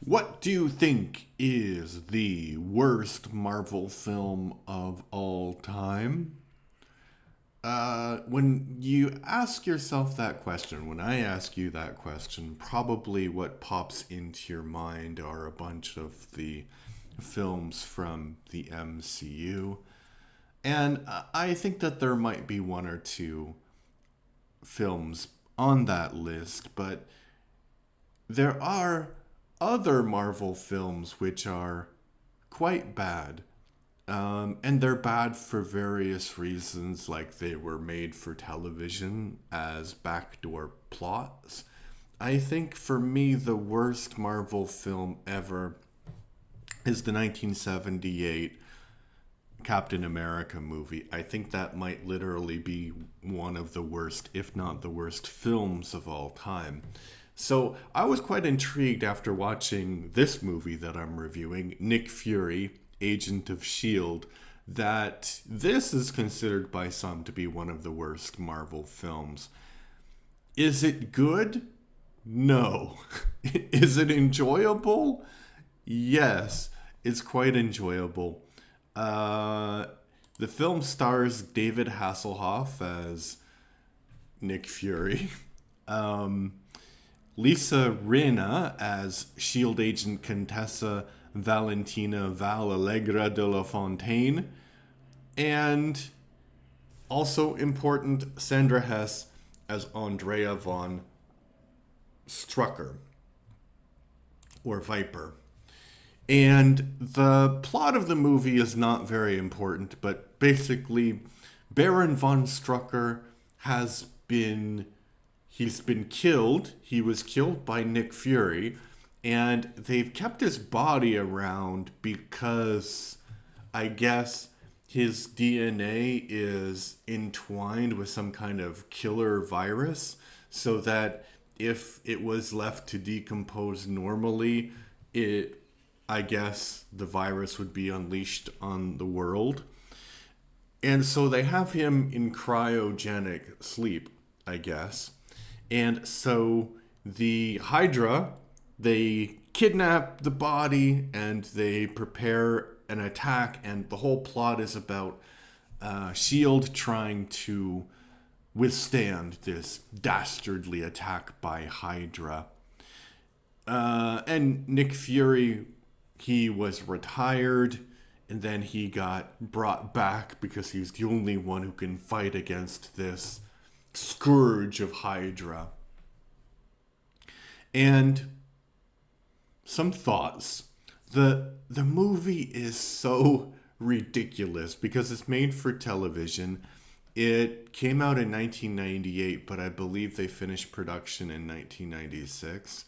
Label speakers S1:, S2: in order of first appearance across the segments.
S1: What do you think is the worst Marvel film of all time? When you ask yourself that question, when I ask you that question, probably what pops into your mind are a bunch of the films from the MCU. And I think that there might be one or two films on that list, but there are other Marvel films which are quite bad. And they're bad for various reasons, like they were made for television as backdoor plots. I think for me, the worst Marvel film ever is the 1978 Captain America movie. I think that might literally be one of the worst, if not the worst, films of all time. So I was quite intrigued after watching this movie that I'm reviewing, Nick Fury, Agent of S.H.I.E.L.D., that this is considered by some to be one of the worst Marvel films. Is it good? No. Is it enjoyable? Yes, it's quite enjoyable. Uh, the film stars David Hasselhoff as Nick Fury. Um, Lisa Rinna as S.H.I.E.L.D. agent Contessa Valentina Val Allegra de la Fontaine. And also important, Sandra Hess as Andrea von Strucker, or Viper. And the plot of the movie is not very important, but basically, Baron von Strucker has been he's been killed. He was killed by Nick Fury, and they've kept his body around because I guess his DNA is entwined with some kind of killer virus, so that if it was left to decompose normally, it I guess the virus would be unleashed on the world. And so they have him in cryogenic sleep, I guess. And so the Hydra, they kidnap the body and they prepare an attack, and the whole plot is about S.H.I.E.L.D. trying to withstand this dastardly attack by Hydra. And Nick Fury, he was retired, and then he got brought back because he's the only one who can fight against this scourge of Hydra. And some thoughts. The movie is so ridiculous because it's made for television. It came out in 1998, but I believe they finished production in 1996.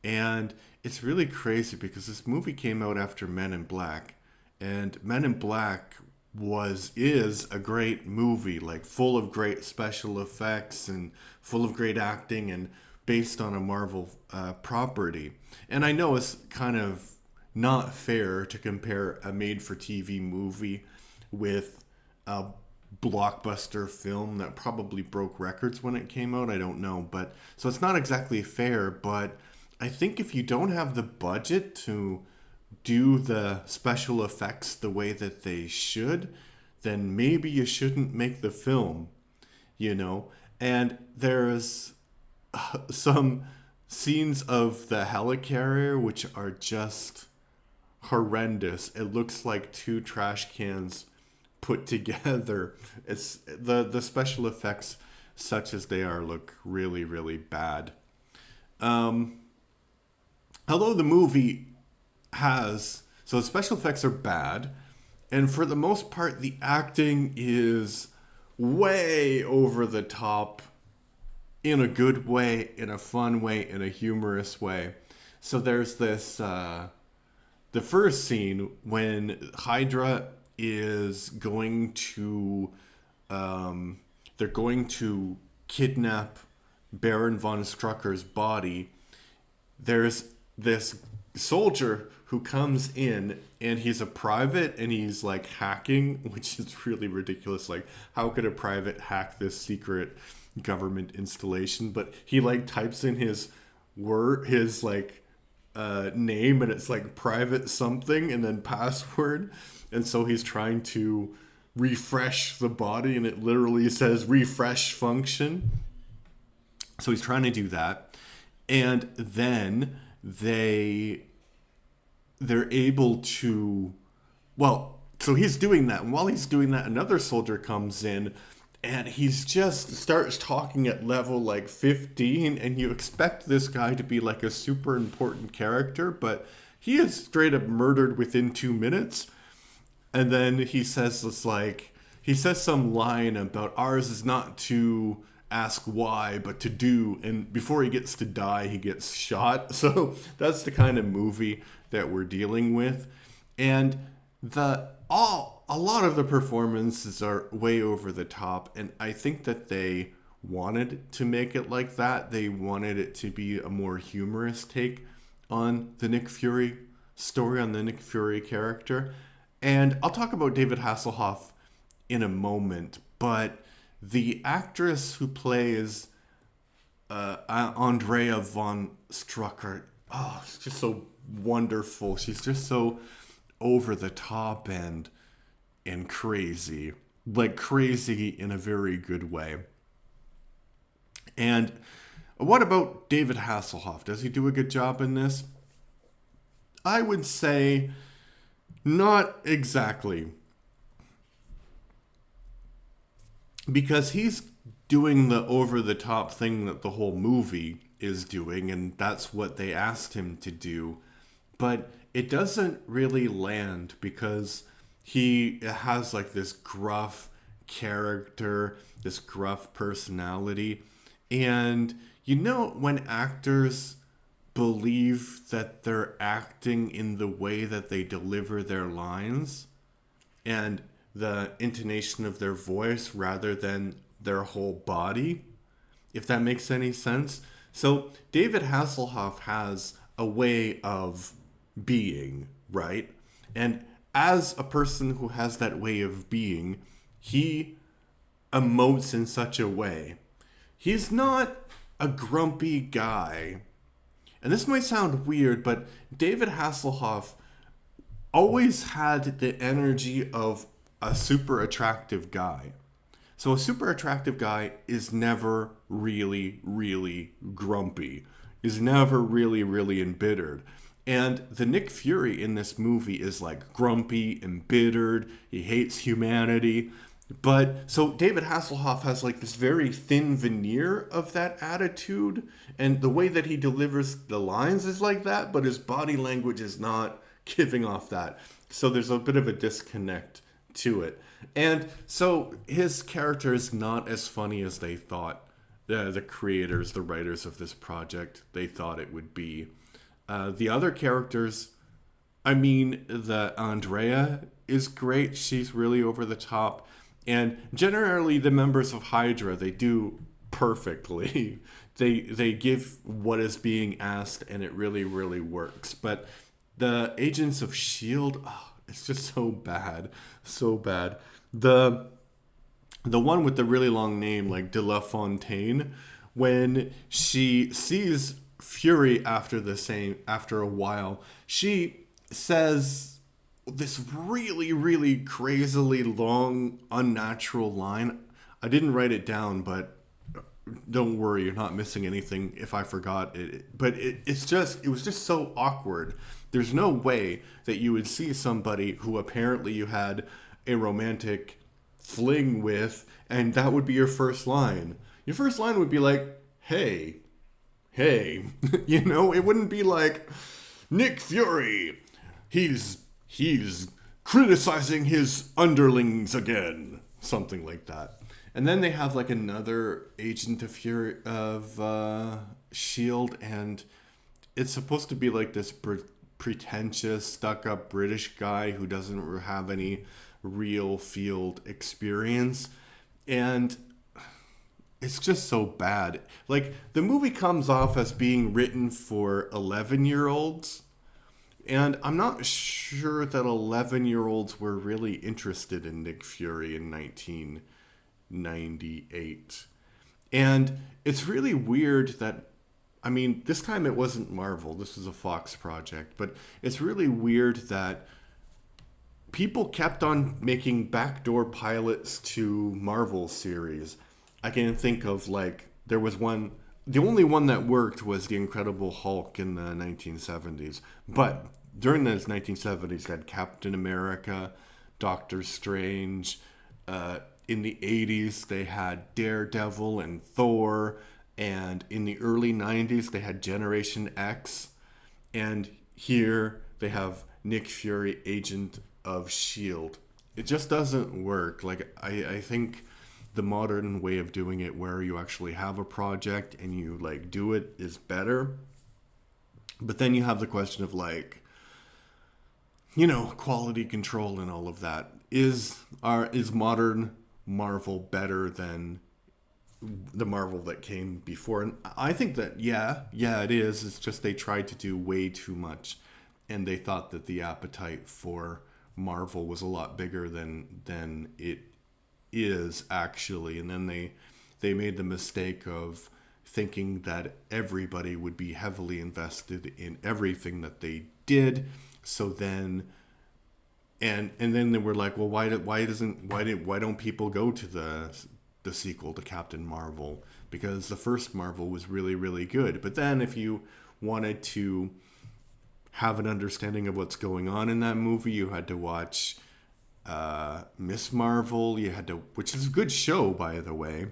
S1: And it's really crazy because this movie came out after Men in Black, and Men in Black is a great movie, like full of great special effects and full of great acting and based on a Marvel property. And I know it's kind of not fair to compare a made-for-TV movie with a blockbuster film that probably broke records when it came out. I don't know, but so it's not exactly fair, but I think if you don't have the budget to do the special effects the way that they should, then maybe you shouldn't make the film, you know? And there's some scenes of the helicarrier which are just horrendous. It looks like two trash cans put together. It's the special effects, such as they are, look really, really bad. Although the movie so the special effects are bad, and for the most part the acting is way over the top, in a good way, in a fun way, in a humorous way. So there's this the first scene when Hydra is going to they're going to kidnap Baron von Strucker's body. There's this soldier who comes in, and he's a private, and he's like hacking, which is really ridiculous. Like, how could a private hack this secret government installation? But he like types in his word, his like name, and it's like private something and then password. And so he's trying to refresh the body, and it literally says refresh function. So he's trying to do that. And then they're able to, well, so he's doing that, and while he's doing that, another soldier comes in, and he's just starts talking at level like 15, and you expect this guy to be like a super important character, but he is straight up murdered within 2 minutes. And then he says this, like, he says some line about ours is not to ask why, but to do. And before he gets to die, he gets shot. So that's the kind of movie that we're dealing with. And a lot of the performances are way over the top. And I think that they wanted to make it like that. They wanted it to be a more humorous take on the Nick Fury story, on the Nick Fury character. And I'll talk about David Hasselhoff in a moment, but the actress who plays Andrea von Strucker, oh, she's just so wonderful. She's just so over the top and crazy, like crazy in a very good way. And what about David Hasselhoff? Does he do a good job in this? I would say not exactly. Because he's doing the over-the-top thing that the whole movie is doing, and that's what they asked him to do. But it doesn't really land because he has like this gruff character, this gruff personality. And you know when actors believe that they're acting in the way that they deliver their lines and the intonation of their voice rather than their whole body, if that makes any sense. So David Hasselhoff has a way of being, right? And as a person who has that way of being, he emotes in such a way. He's not a grumpy guy. And this might sound weird, but David Hasselhoff always had the energy of a super attractive guy. So a super attractive guy is never really, really grumpy, is never really, really embittered. And the Nick Fury in this movie is like grumpy, embittered, he hates humanity. But so David Hasselhoff has like this very thin veneer of that attitude, and the way that he delivers the lines is like that, but his body language is not giving off that. So there's a bit of a disconnect to it. And so his character is not as funny as they thought, the creators, the writers of this project, they thought it would be. The other characters, I mean, the Andrea is great. She's really over the top. And generally the members of Hydra, they do perfectly. They give what is being asked, and it really, really works. But the agents of S.H.I.E.L.D., oh, it's just so bad. So bad. The one with the really long name, like De La Fontaine, when she sees Fury after a while, she says this really, really crazily long, unnatural line. I didn't write it down, but don't worry, you're not missing anything if I forgot it. But it was just so awkward. There's no way that you would see somebody who apparently you had a romantic fling with, and that would be your first line. Your first line would be like, hey. You know, it wouldn't be like, Nick Fury, he's criticizing his underlings again. Something like that. And then they have like another agent of S.H.I.E.L.D., and it's supposed to be like this pretentious, stuck-up British guy who doesn't have any real field experience. And it's just so bad. Like, the movie comes off as being written for 11-year-olds, and I'm not sure that 11-year-olds were really interested in Nick Fury in 1998. And it's really weird that I mean, this time it wasn't Marvel. This was a Fox project, but it's really weird that people kept on making backdoor pilots to Marvel series. I can think of like there was one. The only one that worked was the Incredible Hulk in the 1970s. But during those 1970s, they had Captain America, Doctor Strange. In the 80s, they had Daredevil and Thor. And in the early 90s, they had Generation X. And here they have Nick Fury, Agent of S.H.I.E.L.D. It just doesn't work. Like, I think the modern way of doing it, where you actually have a project and you like do it, is better. But then you have the question of like, quality control and all of that. Is modern Marvel better than the Marvel that came before? And I think that yeah, it is. It's just they tried to do way too much, and they thought that the appetite for Marvel was a lot bigger than it is actually. And then they made the mistake of thinking that everybody would be heavily invested in everything that they did. So then and then they were like, well, why don't people go to the sequel to Captain Marvel? Because the first Marvel was really, really good. But then if you wanted to have an understanding of what's going on in that movie, you had to watch Miss Marvel. You had to, which is a good show, by the way.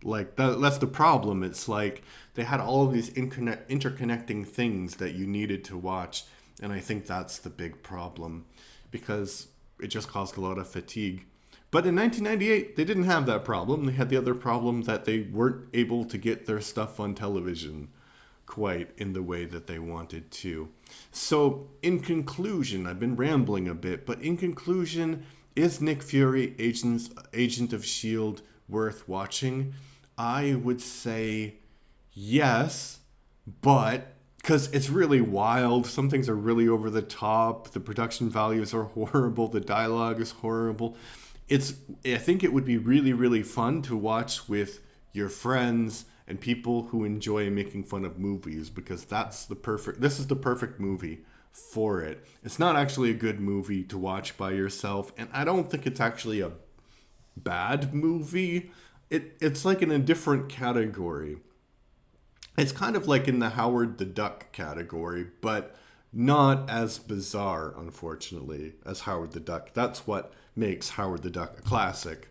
S1: Like that's the problem. It's like they had all of these interconnecting things that you needed to watch, and I think that's the big problem, because it just caused a lot of fatigue. But in 1998, they didn't have that problem. They had the other problem that they weren't able to get their stuff on television quite in the way that they wanted to. So, in conclusion, I've been rambling a bit, but in conclusion, is Nick Fury, Agent of S.H.I.E.L.D. worth watching? I would say yes, but because it's really wild. Some things are really over the top. The production values are horrible. The dialogue is horrible. I think it would be really, really fun to watch with your friends and people who enjoy making fun of movies, because this is the perfect movie for it. It's not actually a good movie to watch by yourself, and I don't think it's actually a bad movie. It's like in a different category. It's kind of like in the Howard the Duck category, but not as bizarre, unfortunately, as Howard the Duck. That's what makes Howard the Duck a classic.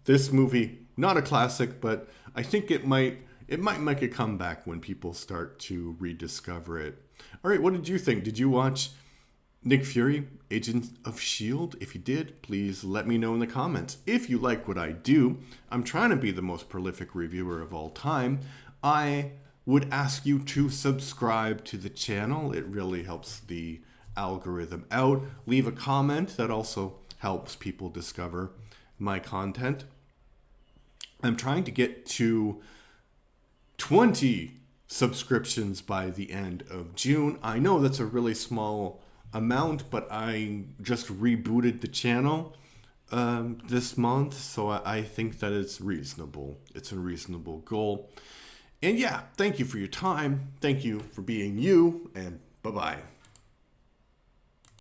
S1: This movie, not a classic, but I think it might make a comeback when people start to rediscover it. All right, what did you think? Did you watch Nick Fury, Agent of S.H.I.E.L.D.? If you did, please let me know in the comments. If you like what I do, I'm trying to be the most prolific reviewer of all time. I would ask you to subscribe to the channel. It really helps the algorithm out. Leave a comment. That also helps people discover my content. I'm trying to get to 20 subscriptions by the end of June. I know that's a really small amount, but I just rebooted the channel this month, so I think that it's reasonable. It's a reasonable goal. And yeah, thank you for your time. Thank you for being you, and bye-bye.